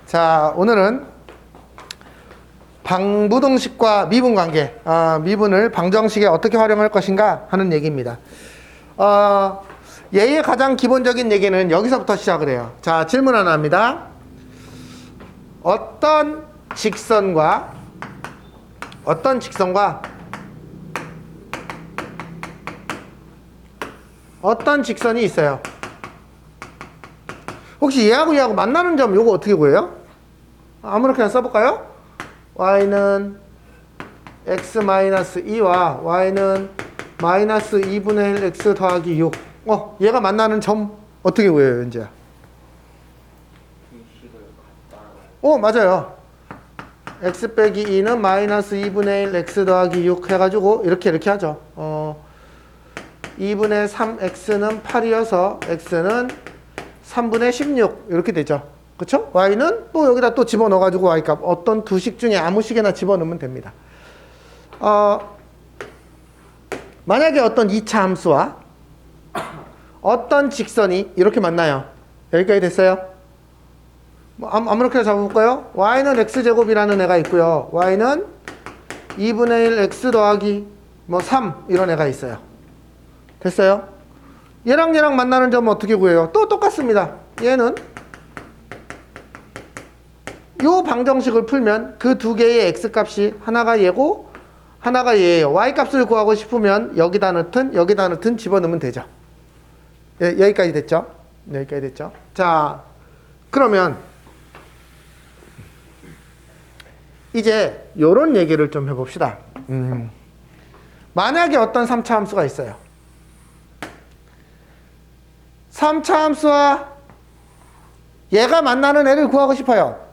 자, 오늘은 방부등식과 미분관계, 미분을 방정식에 어떻게 활용할 것인가 하는 얘기입니다. 얘의 가장 기본적인 얘기는 여기서부터 시작을 해요. 자, 질문 하나 합니다. 어떤 직선과 어떤 직선이 있어요. 혹시 얘하고 만나는 점 요거 어떻게 구해요? 아무렇게나 써볼까요? y는 x-2와 y는 마이너스 2분의 1 x 더하기 6. 얘가 만나는 점 어떻게 구해요, 현재야? 맞아요. x 빼기 2는 마이너스 2분의 1 x 더하기 6 해가지고 이렇게 하죠. 2분의 3x는 8이어서 x는 3분의 16 이렇게 되죠. 그쵸? y는 또 여기다 또 집어넣어가지고 y값 어떤 두 식 중에 아무 식이나 집어넣으면 됩니다. 만약에 어떤 2차 함수와 어떤 직선이 이렇게 만나요. 여기까지 됐어요? 아무렇게나 잡아볼까요? y는 x제곱이라는 애가 있고요. y는 2분의 1 x 더하기 3 이런 애가 있어요. 됐어요? 얘랑 만나는 점은 어떻게 구해요? 또 똑같습니다. 얘는 요 방정식을 풀면 그 두 개의 x값이 하나가 얘고 하나가 얘예요. y값을 구하고 싶으면 여기다 넣든 집어넣으면 되죠. 여기까지 됐죠? 여기까지 됐죠? 자, 그러면 이제 요런 얘기를 좀 해봅시다. 만약에 어떤 3차 함수가 있어요. 3차 함수와 얘가 만나는 애를 구하고 싶어요.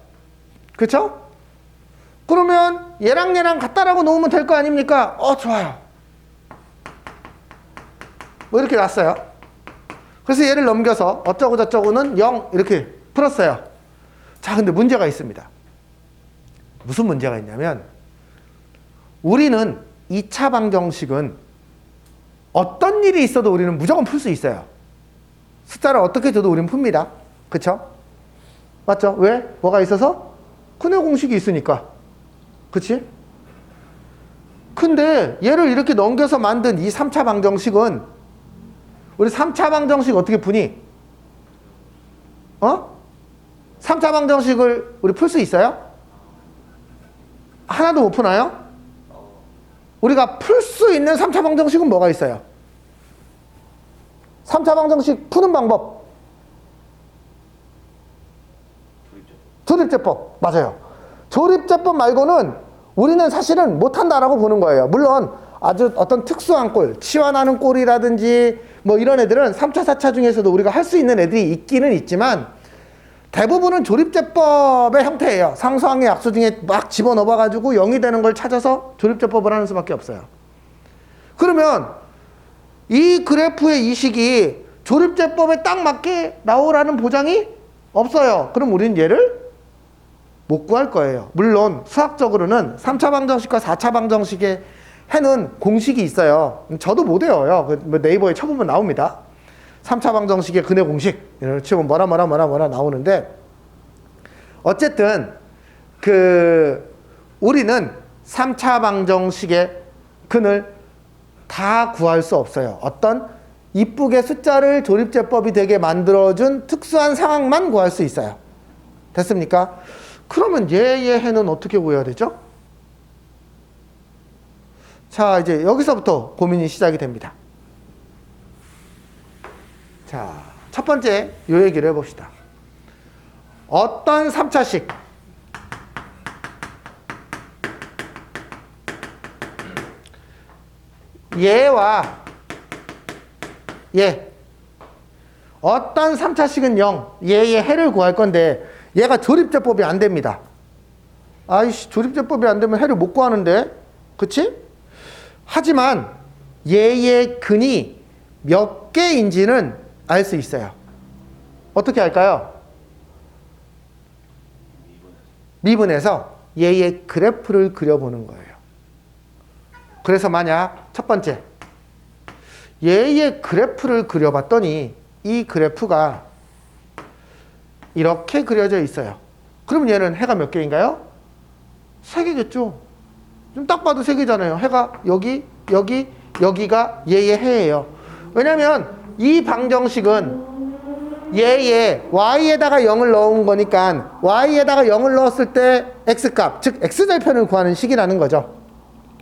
그쵸? 그러면 얘랑 같다라고 놓으면 될 거 아닙니까? 좋아요. 이렇게 놨어요. 그래서 얘를 넘겨서 어쩌고 저쩌고는 0 이렇게 풀었어요. 자, 근데 문제가 있습니다. 무슨 문제가 있냐면 우리는 2차 방정식은 어떤 일이 있어도 우리는 무조건 풀 수 있어요. 숫자를 어떻게 줘도 우리는 풉니다. 그쵸? 맞죠? 왜? 뭐가 있어서? 근해 공식이 있으니까. 그치? 근데 얘를 이렇게 넘겨서 만든 이 3차 방정식은 우리 3차 방정식 어떻게 푸니? 3차 방정식을 우리 풀 수 있어요? 하나도 못 푸나요? 우리가 풀 수 있는 3차 방정식은 뭐가 있어요? 3차 방정식 푸는 방법. 조립제법. 맞아요. 조립제법 말고는 우리는 사실은 못한다라고 보는 거예요. 물론 아주 어떤 특수한 꼴, 치환하는 꼴이라든지 이런 애들은 3차, 4차 중에서도 우리가 할 수 있는 애들이 있기는 있지만 대부분은 조립제법의 형태예요. 상수항의 약수 중에 막 집어넣어가지고 0이 되는 걸 찾아서 조립제법을 하는 수밖에 없어요. 그러면 이 그래프의 이 식이 조립제법에 딱 맞게 나오라는 보장이 없어요. 그럼 우리는 얘를 못 구할 거예요. 물론 수학적으로는 3차 방정식과 4차 방정식에 해는 공식이 있어요. 저도 못 외워요. 네이버에 쳐보면 나옵니다. 3차 방정식의 근해 공식 이런 치면 뭐라 나오는데 어쨌든 우리는 3차 방정식의 근을 다 구할 수 없어요. 어떤 이쁘게 숫자를 조립제법이 되게 만들어준 특수한 상황만 구할 수 있어요. 됐습니까? 그러면 얘의 해는 어떻게 구해야 되죠? 자, 이제 여기서부터 고민이 시작이 됩니다. 자, 첫 번째 요 얘기를 해봅시다. 어떤 3차식 얘와 얘 어떤 3차식은 0 얘의 해를 구할 건데 얘가 조립제법이 안 됩니다. 아이씨, 조립제법이 안 되면 해를 못 구하는데 그치? 하지만 얘의 근이 몇 개인지는 알 수 있어요. 어떻게 할까요? 미분해서 얘의 그래프를 그려보는 거예요. 그래서 만약 첫 번째 얘의 그래프를 그려봤더니 이 그래프가 이렇게 그려져 있어요. 그럼 얘는 해가 몇 개인가요? 3개겠죠. 좀 딱 봐도 3개잖아요. 해가 여기, 여기, 여기가 얘의 해예요. 왜냐면 이 방정식은 얘의 y에다가 0을 넣은 거니까 y에다가 0을 넣었을 때 x값, 즉 x절편을 구하는 식이라는 거죠.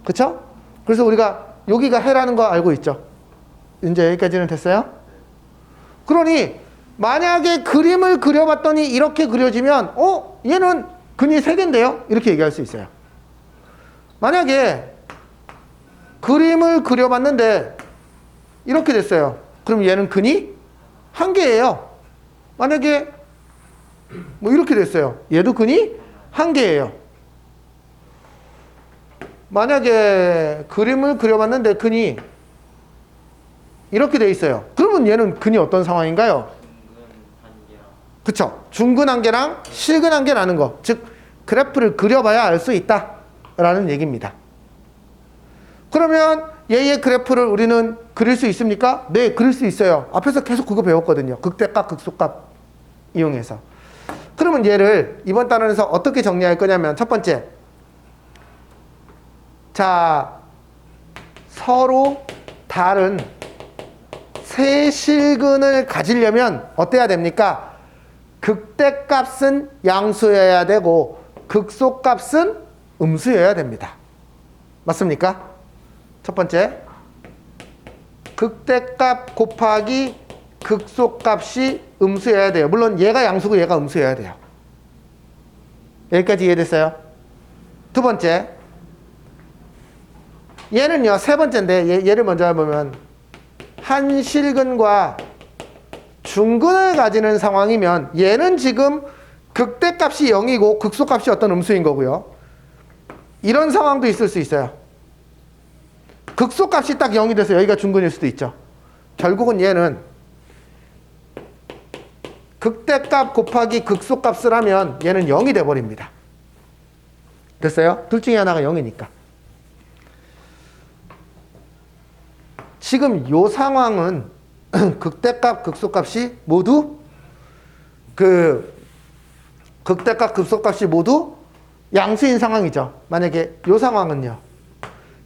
그쵸? 그래서 우리가 여기가 해라는 거 알고 있죠. 이제 여기까지는 됐어요? 그러니 만약에 그림을 그려봤더니 이렇게 그려지면 얘는 근이 3개인데요? 이렇게 얘기할 수 있어요. 만약에 그림을 그려봤는데 이렇게 됐어요. 그럼 얘는 근이 1개예요. 만약에 뭐 이렇게 됐어요. 얘도 근이 1개예요. 만약에 그림을 그려봤는데 근이 이렇게 돼 있어요. 그러면 얘는 근이 어떤 상황인가요? 그쵸? 중근 한계랑 실근 한계라는 거. 즉 그래프를 그려봐야 알 수 있다 라는 얘기입니다. 그러면 얘의 그래프를 우리는 그릴 수 있습니까? 네, 그릴 수 있어요. 앞에서 계속 그거 배웠거든요. 극대값, 극소값 이용해서. 그러면 얘를 이번 단원에서 어떻게 정리할 거냐면 첫 번째, 자, 서로 다른 세 실근을 가지려면 어때야 됩니까? 극대값은 양수여야 되고 극소값은 음수여야 됩니다. 맞습니까? 첫 번째, 극대값 곱하기 극소값이 음수여야 돼요. 물론 얘가 양수고 얘가 음수여야 돼요. 여기까지 이해됐어요? 두 번째, 얘는요, 세 번째인데 얘를 먼저 해보면 한 실근과 중근을 가지는 상황이면 얘는 지금 극대값이 0이고 극소값이 어떤 음수인 거고요. 이런 상황도 있을 수 있어요. 극소값이 딱 0이 돼서 여기가 중근일 수도 있죠. 결국은 얘는 극대값 곱하기 극소값을 하면 얘는 0이 돼버립니다. 됐어요? 둘 중에 하나가 0이니까. 지금 이 상황은 극대값, 극소값이 모두 극대값, 극소값이 모두 양수인 상황이죠. 만약에 이 상황은요,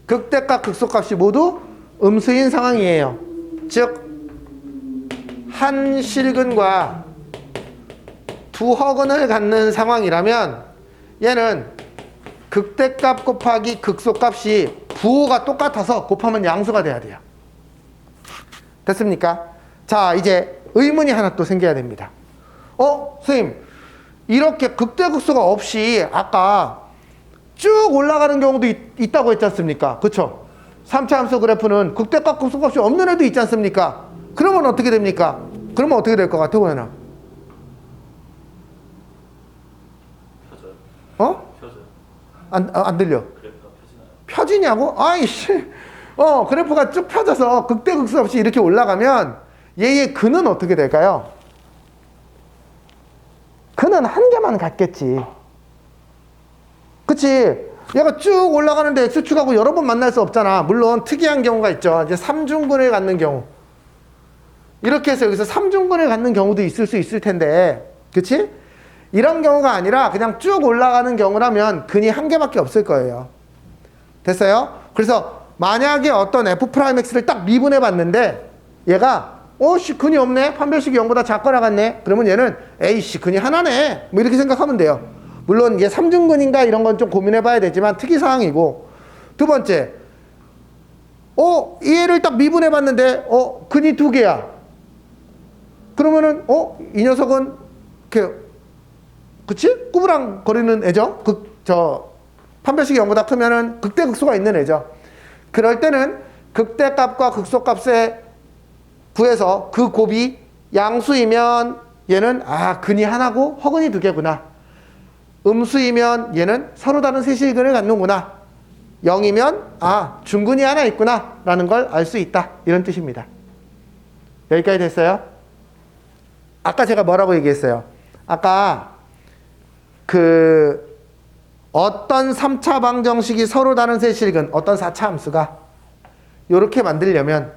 극대값, 극소값이 모두 음수인 상황이에요. 즉 한 실근과 두 허근을 갖는 상황이라면 얘는 극대값 곱하기 극소값이 부호가 똑같아서 곱하면 양수가 돼야 돼요. 됐습니까? 자, 이제 의문이 하나 또 생겨야 됩니다. 선생님, 이렇게 극대극소가 없이 아까 쭉 올라가는 경우도 있다고 했지 않습니까? 그쵸? 3차 함수 그래프는 극대값, 극소값이 없는 애도 있지 않습니까? 그러면 어떻게 됩니까? 그러면 어떻게 될 것 같아, 보여나? 펴져요. 펴져요. 안 들려. 그래프가 펴지나요? 펴지냐고? 아이씨. 그래프가 쭉 펴져서 극대극소 없이 이렇게 올라가면 얘의 근은 어떻게 될까요? 근은 한 개만 같겠지. 그치? 얘가 쭉 올라가는데 X축하고 여러 번 만날 수 없잖아. 물론 특이한 경우가 있죠. 이제 3중근을 갖는 경우. 이렇게 해서 여기서 3중근을 갖는 경우도 있을 수 있을 텐데. 그치? 이런 경우가 아니라 그냥 쭉 올라가는 경우라면 근이 한 개밖에 없을 거예요. 됐어요? 그래서 만약에 어떤 F'X를 딱 미분해 봤는데 얘가 근이 없네? 판별식이 0보다 작거나 같네? 그러면 얘는 에이씨 근이 하나네? 뭐 이렇게 생각하면 돼요. 물론 이게 3중근인가 이런 건 좀 고민해 봐야 되지만 특이사항이고. 두 번째, 얘를 딱 미분해 봤는데 근이 2개야. 그러면은 이 녀석은 이렇게 그치? 꾸부랑 거리는 애죠? 판별식이 0보다 크면은 극대극소가 있는 애죠. 그럴 때는 극대값과 극소값에 구해서 그 곱이 양수이면 얘는 근이 하나고 허근이 2개구나. 음수이면 얘는 서로 다른 세실근을 갖는구나. 0이면 중근이 하나 있구나 라는 걸 알 수 있다. 이런 뜻입니다. 여기까지 됐어요? 아까 제가 뭐라고 얘기했어요? 아까 어떤 3차 방정식이 서로 다른 세실근, 어떤 4차 함수가 이렇게 만들려면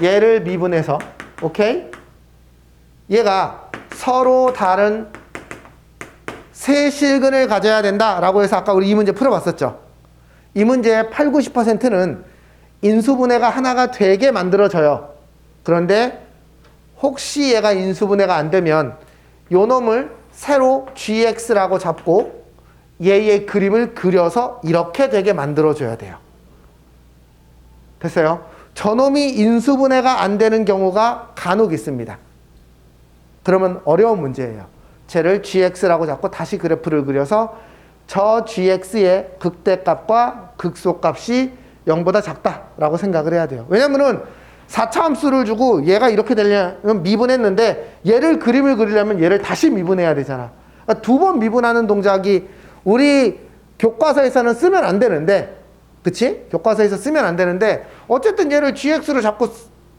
얘를 미분해서, 오케이? 얘가 서로 다른 세 실근을 가져야 된다라고 해서 아까 우리 이 문제 풀어봤었죠. 이 문제의 8, 90%는 인수분해가 하나가 되게 만들어져요. 그런데 혹시 얘가 인수분해가 안 되면 요 놈을 새로 GX라고 잡고 얘의 그림을 그려서 이렇게 되게 만들어줘야 돼요. 됐어요? 저놈이 인수분해가 안 되는 경우가 간혹 있습니다. 그러면 어려운 문제예요. 쟤를 GX라고 잡고 다시 그래프를 그려서 저 GX의 극대값과 극소값이 0보다 작다라고 생각을 해야 돼요. 왜냐면은 4차 함수를 주고 얘가 이렇게 되려면 미분했는데 얘를 그림을 그리려면 얘를 다시 미분해야 되잖아. 그러니까 두 번 미분하는 동작이 우리 교과서에서는 쓰면 안 되는데, 그치? 교과서에서 쓰면 안 되는데 어쨌든 얘를 GX로 잡고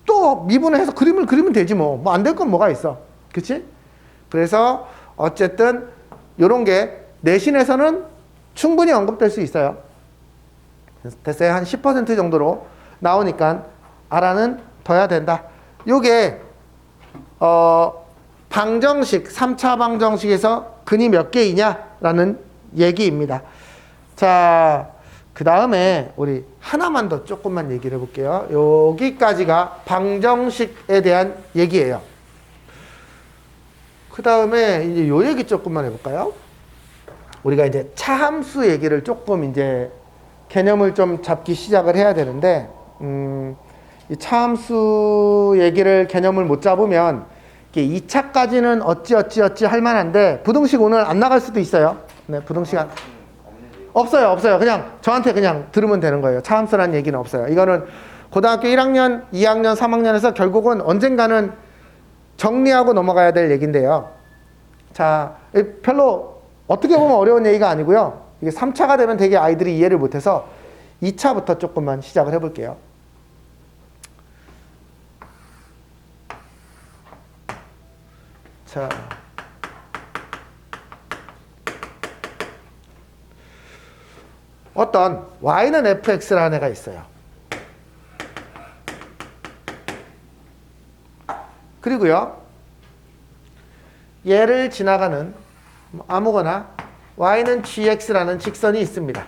또 미분을 해서 그림을 그리면 되지 뭐. 뭐 안 될 건 뭐가 있어. 그치? 그래서 어쨌든 요런 게 내신에서는 충분히 언급될 수 있어요. 됐어요? 한 10% 정도로 나오니까 알아는 둬야 된다. 요게 방정식, 3차 방정식에서 근이 몇 개이냐라는 얘기입니다. 자, 그 다음에 우리 하나만 더 조금만 얘기를 해볼게요. 여기까지가 방정식에 대한 얘기예요. 그 다음에 이제 요 얘기 조금만 해볼까요? 우리가 이제 차함수 얘기를 조금 이제 개념을 좀 잡기 시작을 해야 되는데, 이 차함수 얘기를 개념을 못 잡으면 2차까지는 어찌 할 만한데 부등식 오늘 안 나갈 수도 있어요. 네, 부등식 없어요. 그냥 저한테 그냥 들으면 되는 거예요. 차함수라는 얘기는 없어요. 이거는 고등학교 1학년, 2학년, 3학년에서 결국은 언젠가는 정리하고 넘어가야 될 얘기인데요. 자, 별로 어떻게 보면 어려운 얘기가 아니고요. 이게 3차가 되면 되게 아이들이 이해를 못해서 2차부터 조금만 시작을 해볼게요. 자, 어떤 y는 fx라는 애가 있어요. 그리고요, 얘를 지나가는 아무거나 y는 gx라는 직선이 있습니다.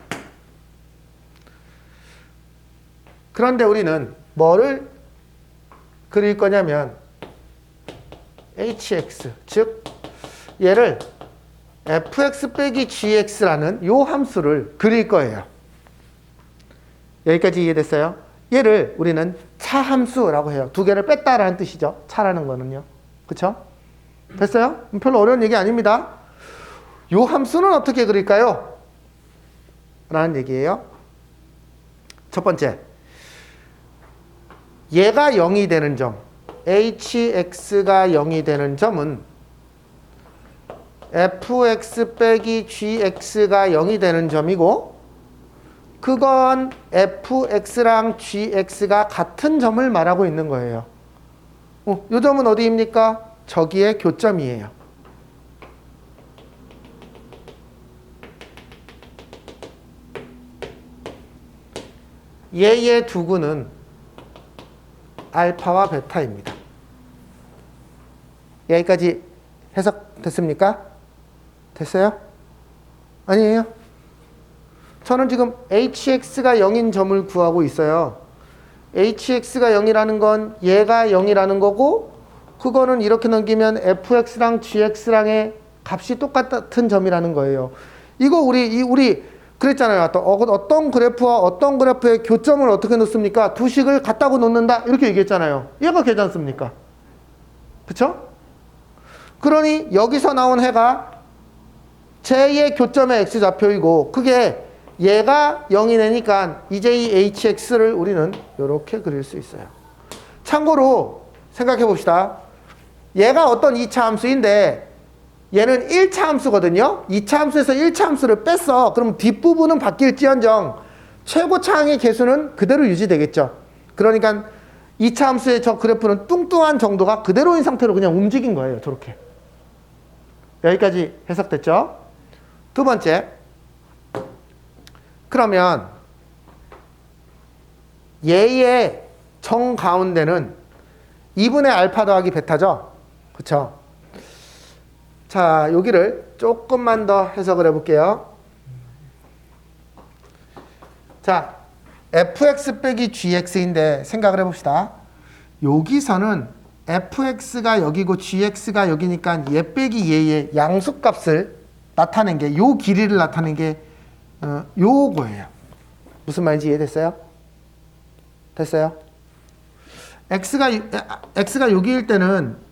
그런데 우리는 뭐를 그릴 거냐면 hx, 즉 얘를 fx 빼기 gx라는 요 함수를 그릴 거예요. 여기까지 이해됐어요? 얘를 우리는 차함수라고 해요. 두 개를 뺐다라는 뜻이죠. 차라는 거는요. 그쵸? 됐어요? 별로 어려운 얘기 아닙니다. 요 함수는 어떻게 그릴까요? 라는 얘기예요. 첫 번째, 얘가 0이 되는 점, hx가 0이 되는 점은 fx 빼기 gx가 0이 되는 점이고, 그건 fx랑 gx가 같은 점을 말하고 있는 거예요. 이 점은 어디입니까? 저기의 교점이에요. 얘의 두구는 알파와 베타입니다. 여기까지 해석됐습니까? 됐어요? 아니에요? 저는 지금 hx가 0인 점을 구하고 있어요. hx가 0이라는 건 얘가 0이라는 거고, 그거는 이렇게 넘기면 fx랑 gx랑의 값이 똑같은 점이라는 거예요. 이거 우리 그랬잖아요. 어떤 그래프와 어떤 그래프의 교점을 어떻게 놓습니까? 두 식을 같다고 놓는다 이렇게 얘기했잖아요. 얘가 괜찮습니까? 그쵸? 그러니 여기서 나온 해가 제2의 교점의 x좌표이고, 그게 얘가 0이 되니까 이제 이 hx를 우리는 이렇게 그릴 수 있어요. 참고로 생각해 봅시다. 얘가 어떤 2차 함수인데 얘는 1차 함수거든요. 2차 함수에서 1차 함수를 뺐어. 그럼 뒷부분은 바뀔지언정 최고차항의 개수는 그대로 유지되겠죠. 그러니까 2차 함수의 저 그래프는 뚱뚱한 정도가 그대로인 상태로 그냥 움직인 거예요. 저렇게. 여기까지 해석됐죠? 두 번째, 그러면 얘의 정 가운데는 2분의 알파 더하기 베타죠? 그쵸? 자, 여기를 조금만 더 해석을 해볼게요. 자, fx 빼기 gx인데 생각을 해봅시다. 여기서는 fx가 여기고 gx가 여기니까 얘 빼기 얘의 양수값을 나타낸 게, 요 길이를 나타낸 게 요거예요. 무슨 말인지 이해됐어요? 됐어요? x가 여기일 때는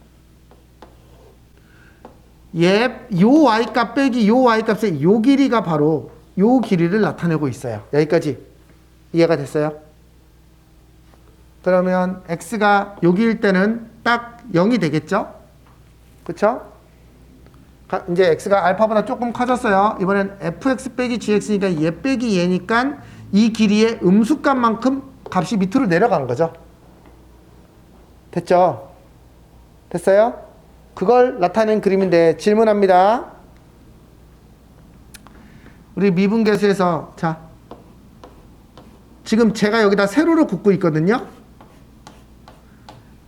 요 y값 빼기 요 y값의 요 길이가 바로 요 길이를 나타내고 있어요. 여기까지 이해가 됐어요? 그러면 x가 여기일 때는 딱 0이 되겠죠? 그쵸? 이제 x가 알파보다 조금 커졌어요. 이번엔 fx 빼기 gx니까 얘 빼기 얘니까 이 길이의 음수값만큼 값이 밑으로 내려간 거죠. 됐죠? 됐어요? 그걸 나타낸 그림인데 질문합니다. 우리 미분계수에서 자, 지금 제가 여기다 세로를 긋고 있거든요.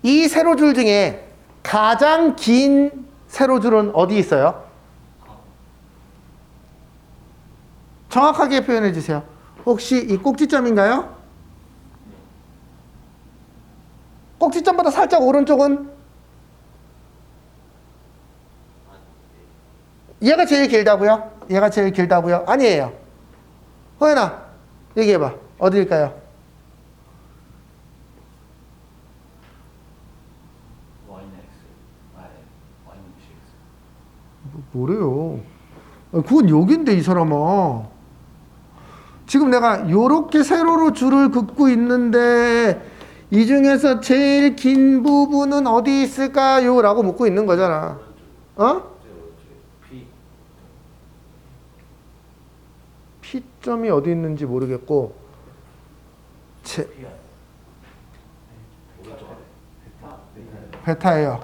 이 세로줄 중에 가장 긴 세로줄은 어디 있어요? 정확하게 표현해 주세요. 혹시 이 꼭지점인가요? 꼭지점보다 살짝 오른쪽은? 얘가 제일 길다고요? 얘가 제일 길다고요? 아니에요. 호연아, 얘기해봐. 어디일까요? Y는 X, Y는 GX. 뭐래요? 그건 여긴데 이 사람아. 지금 내가 요렇게 세로로 줄을 긋고 있는데 이 중에서 제일 긴 부분은 어디 있을까요? 라고 묻고 있는 거잖아. 어? P점이 어디 있는지 모르겠고 베타예요.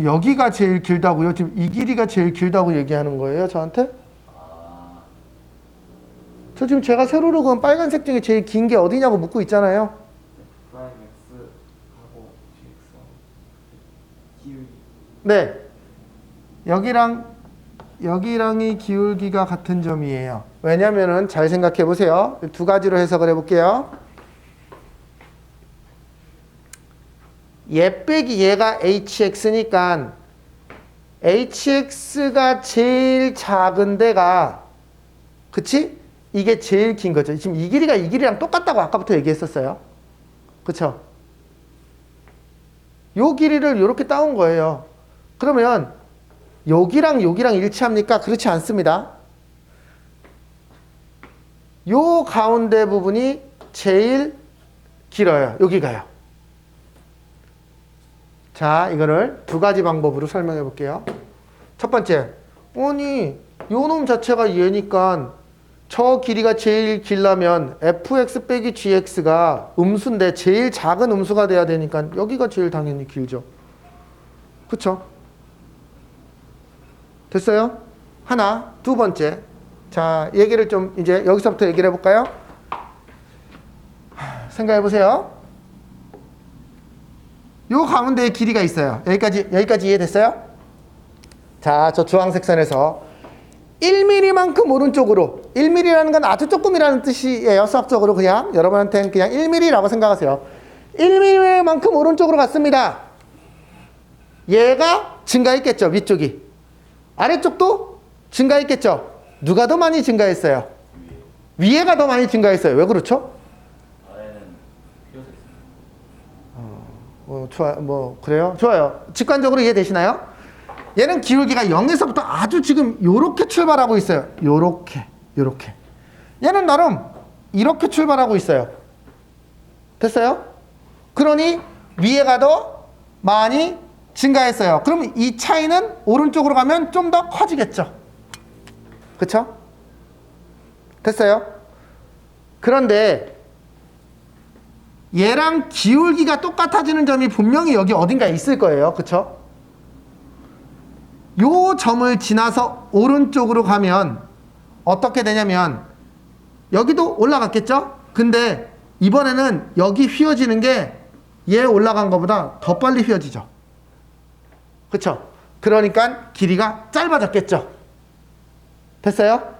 여기가 제일 길다고요? 지금 이 길이가 제일 길다고 얘기하는 거예요? 저한테? 저 지금 제가 세로로 그은 빨간색 중에 제일 긴 게 어디냐고 묻고 있잖아요. 프라임 X하고 GX하고 기울기. 네. 여기랑이 기울기가 같은 점이에요. 왜냐면은 잘 생각해 보세요. 두 가지로 해석을 해볼게요. 얘 빼기 얘가 hx니까 hx가 제일 작은 데가, 그치? 이게 제일 긴 거죠. 지금 이 길이가 이 길이랑 똑같다고 아까부터 얘기했었어요. 그쵸? 요 길이를 이렇게 따온 거예요. 그러면 여기랑 일치합니까? 그렇지 않습니다. 요 가운데 부분이 제일 길어요. 여기가요. 자, 이거를 두 가지 방법으로 설명해 볼게요. 첫 번째, 아니 요 놈 자체가 얘니까 저 길이가 제일 길려면 fx 빼기 gx가 음수인데 제일 작은 음수가 돼야 되니까 여기가 제일 당연히 길죠. 그쵸? 됐어요? 하나. 두 번째, 자, 얘기를 좀 이제 여기서부터 얘기를 해볼까요? 생각해 보세요. 요 가운데에 길이가 있어요. 여기까지 이해됐어요? 자, 저 주황색 선에서 1mm만큼 오른쪽으로, 1mm라는 건 아주 조금이라는 뜻이에요. 수학적으로 그냥 여러분한테는 그냥 1mm라고 생각하세요. 1mm만큼 오른쪽으로 갔습니다. 얘가 증가했겠죠, 위쪽이. 아래쪽도 증가했겠죠. 누가 더 많이 증가했어요? 위에가 더 많이 증가했어요. 왜 그렇죠? 아래는 비어서 있습니다. 좋아요. 그래요? 좋아요. 직관적으로 이해되시나요? 얘는 기울기가 0에서부터 아주 지금 요렇게 출발하고 있어요. 요렇게. 얘는 나름 이렇게 출발하고 있어요. 됐어요? 그러니 위에가 더 많이 증가했어요. 그럼 이 차이는 오른쪽으로 가면 좀 더 커지겠죠. 그쵸? 됐어요? 그런데 얘랑 기울기가 똑같아지는 점이 분명히 여기 어딘가에 있을 거예요. 그쵸? 요 점을 지나서 오른쪽으로 가면 어떻게 되냐면 여기도 올라갔겠죠? 근데 이번에는 여기 휘어지는 게 얘 올라간 것보다 더 빨리 휘어지죠. 그쵸? 그러니까 길이가 짧아졌겠죠. 됐어요?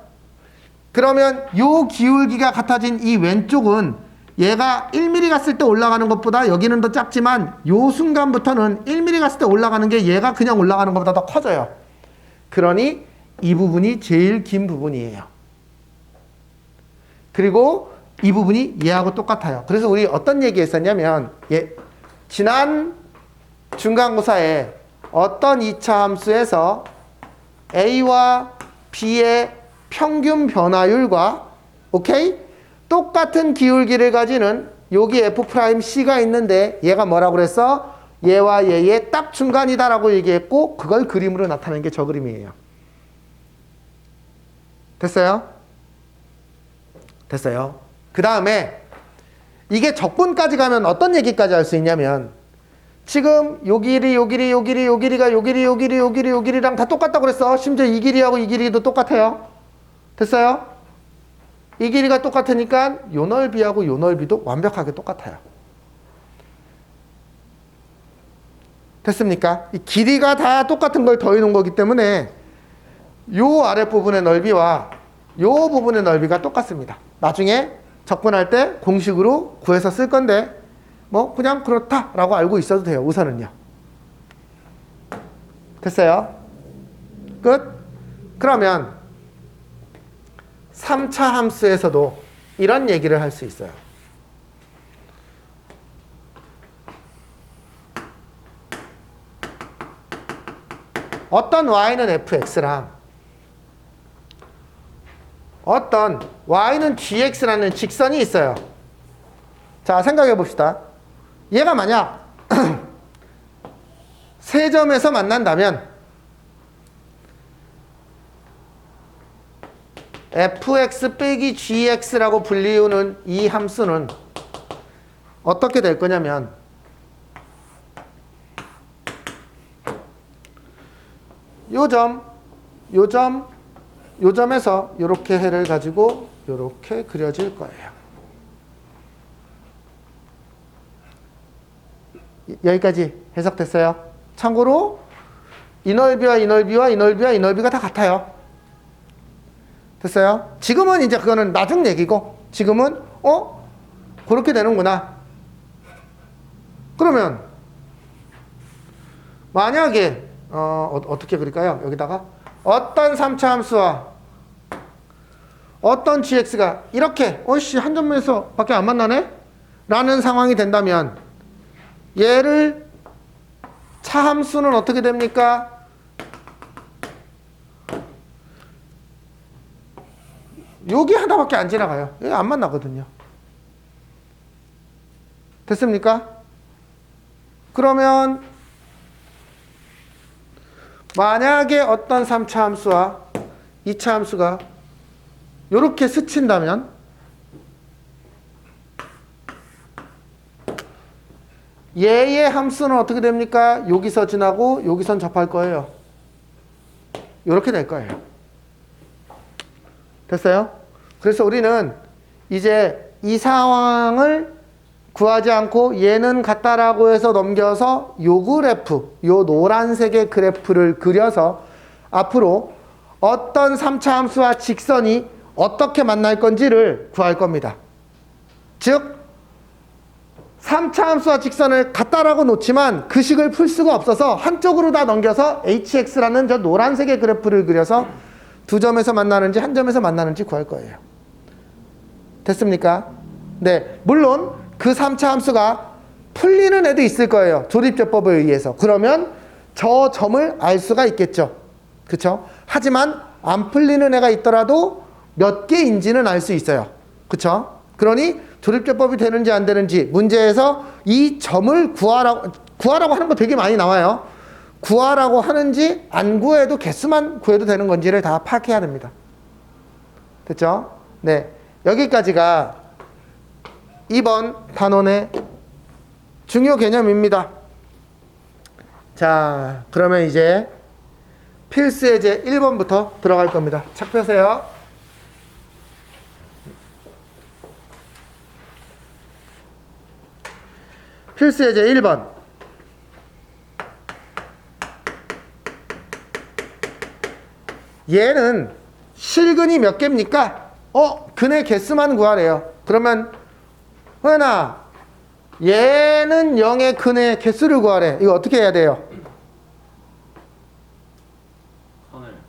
그러면 요 기울기가 같아진 이 왼쪽은 얘가 1mm 갔을 때 올라가는 것보다 여기는 더 작지만 요 순간부터는 1mm 갔을 때 올라가는 게 얘가 그냥 올라가는 것보다 더 커져요. 그러니 이 부분이 제일 긴 부분이에요. 그리고 이 부분이 얘하고 똑같아요. 그래서 우리 어떤 얘기 했었냐면 지난 중간고사에 어떤 2차 함수에서 A와 B의 평균 변화율과 오케이? 똑같은 기울기를 가지는 여기 F'C가 있는데 얘가 뭐라고 그랬어? 얘와 얘의 딱 중간이다라고 얘기했고 그걸 그림으로 나타내는 게 저 그림이에요. 됐어요? 됐어요. 그 다음에 이게 적분까지 가면 어떤 얘기까지 할 수 있냐면 지금 요 길이, 요 길이, 요 길이, 요 길이가 요 길이, 요 길이, 요 길이, 요 길이랑 다 똑같다고 그랬어. 심지어 이 길이하고 이 길이도 똑같아요. 됐어요? 이 길이가 똑같으니까 요 넓이하고 요 넓이도 완벽하게 똑같아요. 됐습니까? 이 길이가 다 똑같은 걸 더해 놓은 거기 때문에 요 아랫부분의 넓이와 요 부분의 넓이가 똑같습니다. 나중에 적분할 때 공식으로 구해서 쓸 건데 뭐 그냥 그렇다라고 알고 있어도 돼요. 우선은요. 됐어요? 끝? 그러면 3차 함수에서도 이런 얘기를 할 수 있어요. 어떤 y는 fx랑 어떤 y는 gx라는 직선이 있어요. 자, 생각해 봅시다. 얘가 만약 세 점에서 만난다면 fx 빼기 gx라고 불리우는 이 함수는 어떻게 될 거냐면 요 점에서 이렇게 해를 가지고 이렇게 그려질 거예요. 여기까지 해석됐어요? 참고로 이 넓이와 이 넓이와 이 넓이와 이 넓이가 다 같아요. 됐어요? 지금은 이제 그거는 나중 얘기고 지금은 그렇게 되는구나. 그러면 만약에 어떻게 그릴까요? 여기다가 어떤 3차 함수와 어떤 gx가 이렇게 한 점에서 밖에 안 만나네? 라는 상황이 된다면 얘를 차함수는 어떻게 됩니까? 여기 하나밖에 안 지나가요. 여기 안 만나거든요. 됐습니까? 그러면 만약에 어떤 3차 함수와 2차 함수가 이렇게 스친다면 얘의 함수는 어떻게 됩니까? 여기서 지나고 여기선 접할 거예요. 이렇게 될 거예요. 됐어요? 그래서 우리는 이제 이 상황을 구하지 않고 얘는 같다라고 해서 넘겨서 요 그래프, 요 노란색의 그래프를 그려서 앞으로 어떤 3차 함수와 직선이 어떻게 만날 건지를 구할 겁니다. 즉 3차 함수와 직선을 같다라고 놓지만 그 식을 풀 수가 없어서 한쪽으로 다 넘겨서 hx라는 저 노란색의 그래프를 그려서 두 점에서 만나는지 한 점에서 만나는지 구할 거예요. 됐습니까? 네, 물론 그 3차 함수가 풀리는 애도 있을 거예요. 조립제법에 의해서. 그러면 저 점을 알 수가 있겠죠. 그쵸? 하지만 안 풀리는 애가 있더라도 몇 개인지는 알 수 있어요. 그쵸? 그러니 조립제법이 되는지 안 되는지 문제에서 이 점을 구하라고 하는 거 되게 많이 나와요. 구하라고 하는지 안 구해도 개수만 구해도 되는 건지를 다 파악해야 됩니다. 됐죠? 네, 여기까지가 이번 단원의 중요 개념입니다. 자, 그러면 이제 필수 예제 1번부터 들어갈 겁니다. 책 펴세요. 필수 예제 1번. 얘는 실근이 몇 개입니까? 근의 개수만 구하래요. 그러면 호연아, 얘는 0의 근의 개수를 구하래. 이거 어떻게 해야 돼요? 선을 아니다.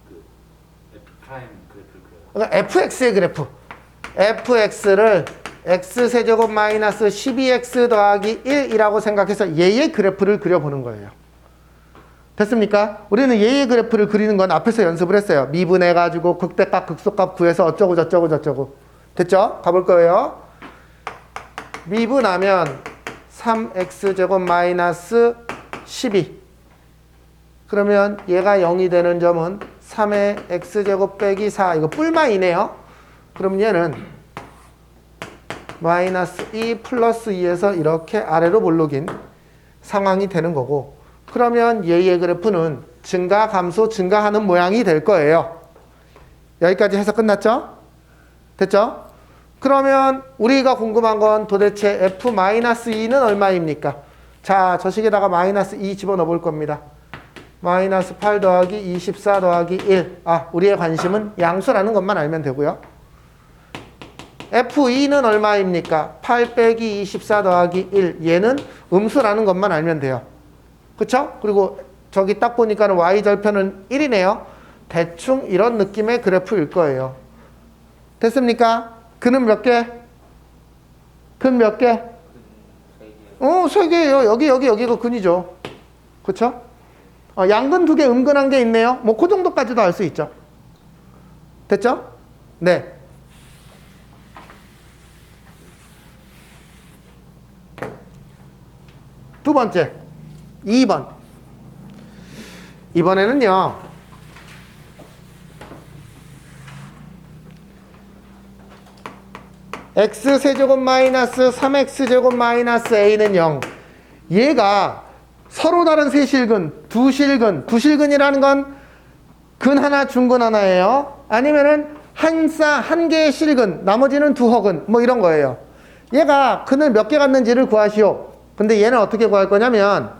그 F 프라임 그래프를 그려요. 그러니까 fx의 그래프. fx를 x세제곱 마이너스 12x 더하기 1이라고 생각해서 얘의 그래프를 그려보는 거예요. 됐습니까? 우리는 얘의 그래프를 그리는 건 앞에서 연습을 했어요. 미분해가지고 극대값, 극소값 구해서 어쩌고 저쩌고 저쩌고. 됐죠? 가볼 거예요. 미분하면 3x제곱 마이너스 12. 그러면 얘가 0이 되는 점은 3의 x제곱 빼기 4. 이거 뿔마이네요. 그럼 얘는 마이너스 2 플러스 2에서 이렇게 아래로 몰록인 상황이 되는 거고, 그러면 얘의 그래프는 증가, 감소, 증가하는 모양이 될 거예요. 여기까지 해서 끝났죠? 됐죠? 그러면 우리가 궁금한 건 도대체 f-2는 얼마입니까? 자, 저 식에다가 마이너스 2 집어넣어 볼 겁니다. 마이너스 8 더하기 24 더하기 1. 우리의 관심은 양수라는 것만 알면 되고요. f2는 얼마입니까? 8 빼기 24 더하기 1. 얘는 음수라는 것만 알면 돼요. 그쵸? 그리고 저기 딱 보니까는 y절편은 1이네요. 대충 이런 느낌의 그래프일 거예요. 됐습니까? 근은 몇 개? 근 몇 개? 3개예요. 여기가 근이죠. 그쵸? 양근 2개, 음근 1개 있네요. 뭐 그 정도까지도 알 수 있죠. 됐죠? 네. 두 번째, 2번. 이번에는요, x세제곱 마이너스 3x제곱 마이너스 a는 0. 얘가 서로 다른 세 실근, 두 실근이라는 건 근 하나, 중근 하나예요. 아니면은 한 개의 실근, 나머지는 두 허근, 뭐 이런 거예요. 얘가 근을 몇 개 갖는지를 구하시오. 근데 얘는 어떻게 구할 거냐면,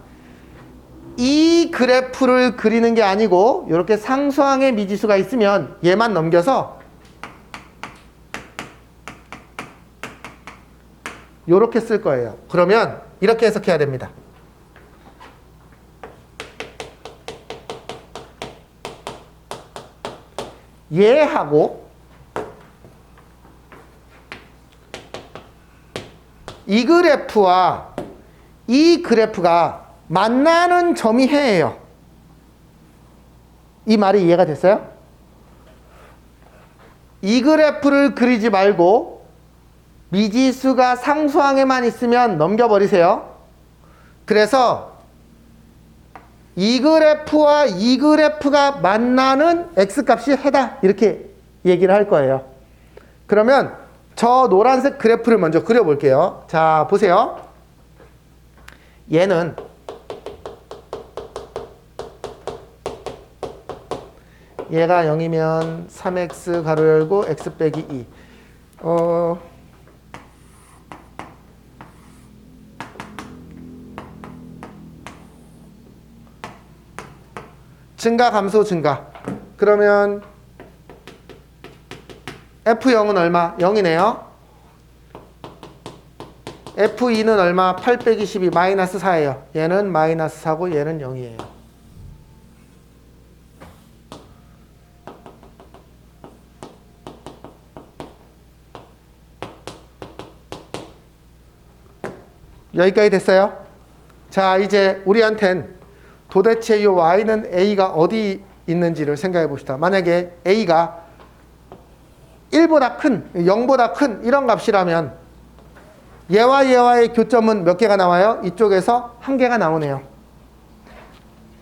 이 그래프를 그리는 게 아니고 이렇게 상수항의 미지수가 있으면 얘만 넘겨서 이렇게 쓸 거예요. 그러면 이렇게 해석해야 됩니다. 얘하고 이 그래프와 이 그래프가 만나는 점이 해예요. 이 말이 이해가 됐어요? 이 그래프를 그리지 말고 미지수가 상수항에만 있으면 넘겨버리세요. 그래서 이 그래프와 이 그래프가 만나는 x값이 해다, 이렇게 얘기를 할 거예요. 그러면 저 노란색 그래프를 먼저 그려볼게요. 자, 보세요. 얘는 얘가 0이면 3x 가로 열고 x 빼기 2. 증가, 감소, 증가. 그러면 F0은 얼마? 0이네요. F2는 얼마? 8 빼기 12, 마이너스 4예요. 얘는 마이너스 4고 얘는 0이에요. 여기까지 됐어요? 자, 이제 우리한텐 도대체 이 y는 a가 어디 있는지를 생각해 봅시다. 만약에 a가 1보다 큰, 0보다 큰 이런 값이라면 얘와 얘와의 교점은 몇 개가 나와요? 이쪽에서 한 개가 나오네요.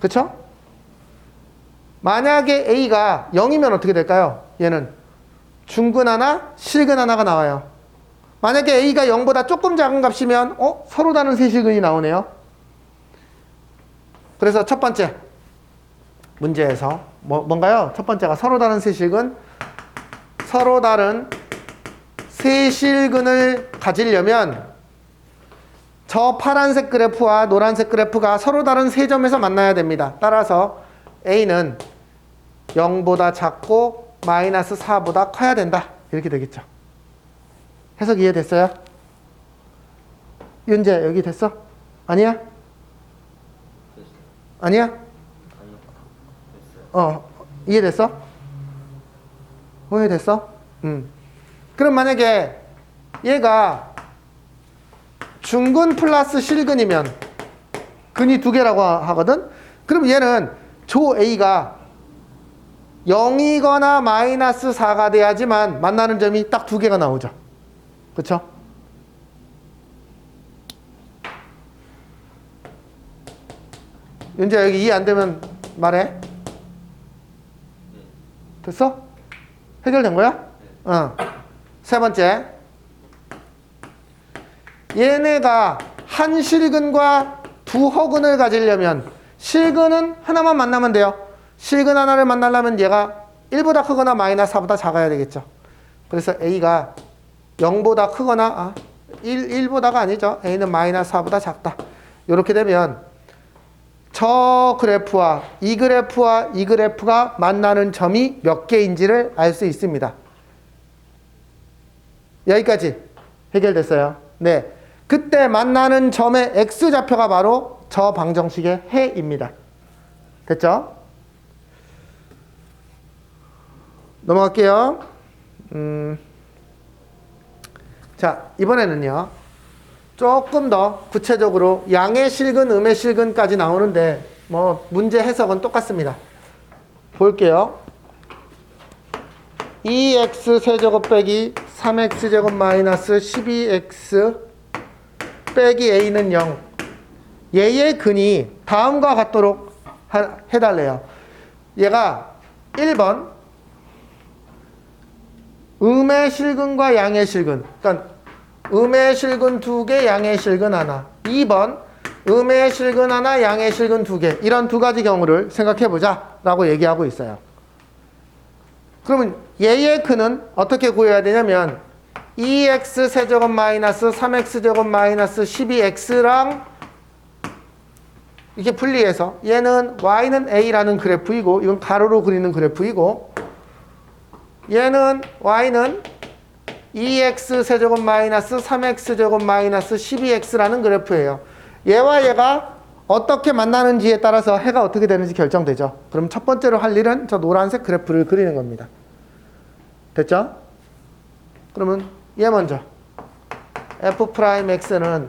그쵸? 만약에 a가 0이면 어떻게 될까요? 얘는 중근 하나, 실근 하나가 나와요. 만약에 a가 0보다 조금 작은 값이면 서로 다른 세 실근이 나오네요. 그래서 첫 번째 문제에서 뭔가요? 첫 번째가 서로 다른 세 실근. 서로 다른 세 실근을 가지려면 저 파란색 그래프와 노란색 그래프가 서로 다른 세 점에서 만나야 됩니다. 따라서 A는 0보다 작고 마이너스 4보다 커야 된다. 이렇게 되겠죠. 해석 이해됐어요? 윤재 여기 됐어? 아니야? 됐어요. 아니야? 아니요. 됐어요. 이해됐어? 이해됐어? 그럼 만약에 얘가 중근 플러스 실근이면 근이 두 개라고 하거든? 그럼 얘는 조 A가 0이거나 마이너스 4가 돼야지만 만나는 점이 딱 두 개가 나오죠. 그쵸? 윤재 여기 이해 안 되면 말해. 됐어? 해결된 거야? 세 번째. 얘네가 한 실근과 두 허근을 가지려면 실근은 하나만 만나면 돼요. 실근 하나를 만나려면 얘가 1보다 크거나 마이너스 4보다 작아야 되겠죠. 그래서 A가 0보다 크거나 1보다가 아니죠. A는 마이너스 4보다 작다. 이렇게 되면 저 그래프와 이 그래프와 이 그래프가 만나는 점이 몇 개인지를 알 수 있습니다. 여기까지 해결됐어요. 네. 그때 만나는 점의 X좌표가 바로 저 방정식의 해입니다. 됐죠? 넘어갈게요. 자, 이번에는요. 조금 더 구체적으로 양의 실근, 음의 실근까지 나오는데 뭐 문제 해석은 똑같습니다. 볼게요. 2x 세제곱 빼기 3x제곱 마이너스 12x 빼기 a는 0. 얘의 근이 다음과 같도록 해달래요. 얘가 1번 음의 실근과 양의 실근. 그러니까 음의 실근 2개, 양의 실근 하나. 2번 음의 실근 하나, 양의 실근 2개. 이런 두 가지 경우를 생각해보자 라고 얘기하고 있어요. 그러면 얘의 근은 어떻게 구해야 되냐면 2x 세제곱 마이너스 3x제곱 마이너스 12x랑 이렇게 분리해서 얘는 y는 a라는 그래프이고 이건 가로로 그리는 그래프이고 얘는 y는 2x 세제곱 마이너스 3x제곱 마이너스 12x라는 그래프예요. 얘와 얘가 어떻게 만나는지에 따라서 해가 어떻게 되는지 결정되죠. 그럼 첫 번째로 할 일은 저 노란색 그래프를 그리는 겁니다. 됐죠? 그러면 얘 먼저 f'x는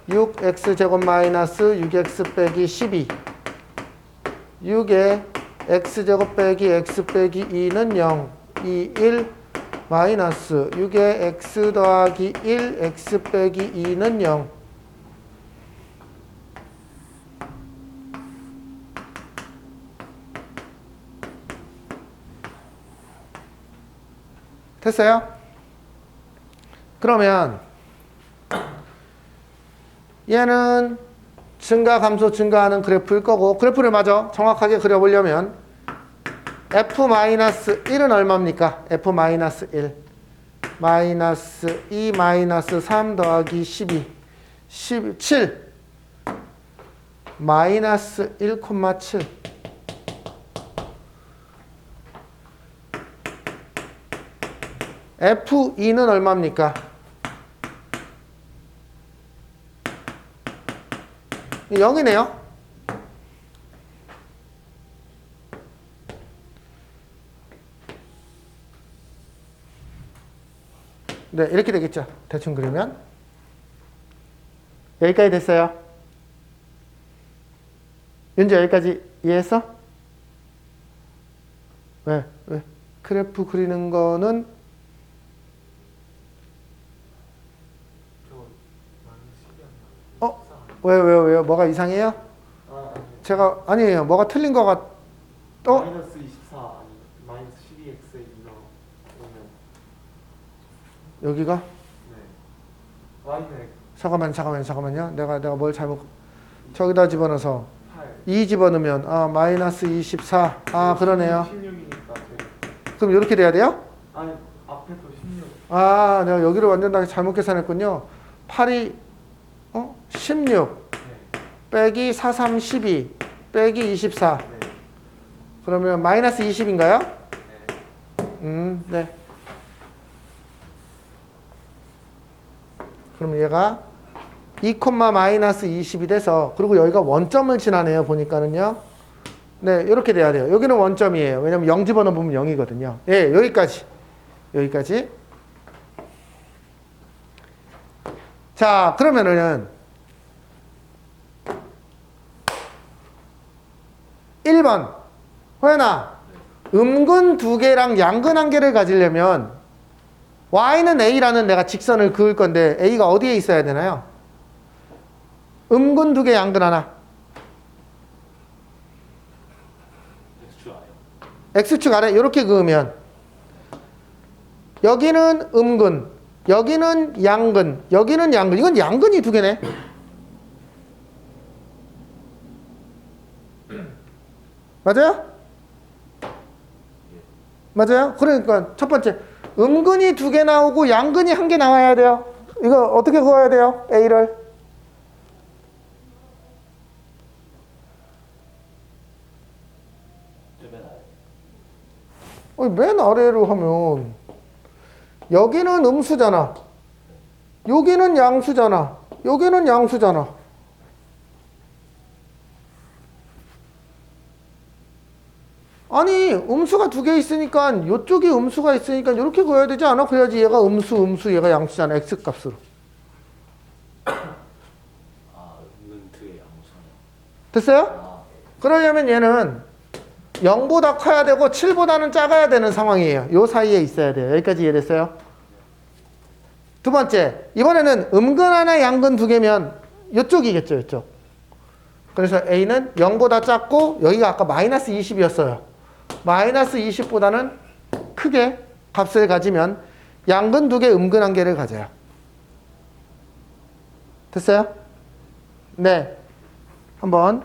6x제곱 마이너스 6x 빼기 12 6에 x제곱 빼기 x 빼기 2는 0 2, 1 마이너스 6에 x 더하기 1 x 빼기 2는 0 됐어요? 그러면 얘는 증가 감소 증가하는 그래프일 거고 그래프를 마저 정확하게 그려보려면 f-1은 얼마입니까? f-1 마이너스 2 마이너스 3 더하기 12 17 마이너스 1,7 F2는 얼마입니까? 0이네요. 네, 이렇게 되겠죠. 대충 그리면. 여기까지 됐어요. 윤재 여기까지 이해했어? 왜? 그래프 그리는 거는 왜요? 뭐가 이상해요? 제가 아니에요. 뭐가 틀린 거 같... 마이너스 24 아니 마이너스 12x에 2가 오면 여기가? 네 y는 잠깐만요. 내가 뭘 잘못 저기다 집어넣어서 8 2 집어넣으면 마이너스 24 그러네요. 16이니까 그럼 이렇게 돼야 돼요? 아니 앞에도 16 내가 여기를 완전 다 잘못 계산했군요. 8이 16 네. 빼기 4, 3, 12 빼기 24 네. 그러면 마이너스 20인가요? 네. 그럼 얘가 2, 마이너스 20이 돼서, 그리고 여기가 원점을 지나네요. 보니까는요. 네, 이렇게 돼야 돼요. 여기는 원점이에요. 왜냐면 0 집어넣으면 0이거든요. 예, 여기까지. 여기까지. 자, 그러면은 1번. 호연아, 음근 2개랑 양근 1개를 가지려면 y는 a라는 내가 직선을 그을 건데 a가 어디에 있어야 되나요? 음근 2개, 양근 하나. X축 아래요. x축 아래 이렇게 그으면 여기는 음근, 여기는 양근, 여기는 양근. 이건 양근이 2개네. 맞아요? 맞아요? 그러니까 첫 번째 음근이 2개 나오고 양근이 1개 나와야 돼요. 이거 어떻게 그어야 돼요? A를 맨 아래로 하면 여기는 음수잖아, 여기는 양수잖아, 여기는 양수잖아. 아니 음수가 2개 있으니까 이쪽이 음수가 있으니까 이렇게 그어야 되지 않아? 그래야지 얘가 음수 얘가 양수잖아. x값으로. 아, 은근 되게 양수네. 됐어요? 아, 그러려면 얘는 0보다 커야 되고 7보다는 작아야 되는 상황이에요. 요 사이에 있어야 돼요. 여기까지 이해됐어요? 두 번째, 이번에는 음근 하나 양근 2개면 이쪽이겠죠. 이쪽. 그래서 A는 0보다 작고 여기가 아까 마이너스 20이었어요. 마이너스 20보다는 크게 값을 가지면 양근 2개, 음근 1개를 가져요. 됐어요? 네. 한번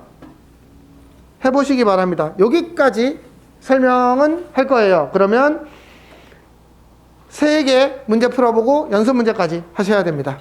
해보시기 바랍니다. 여기까지 설명은 할 거예요. 그러면 3개 문제 풀어보고 연습 문제까지 하셔야 됩니다.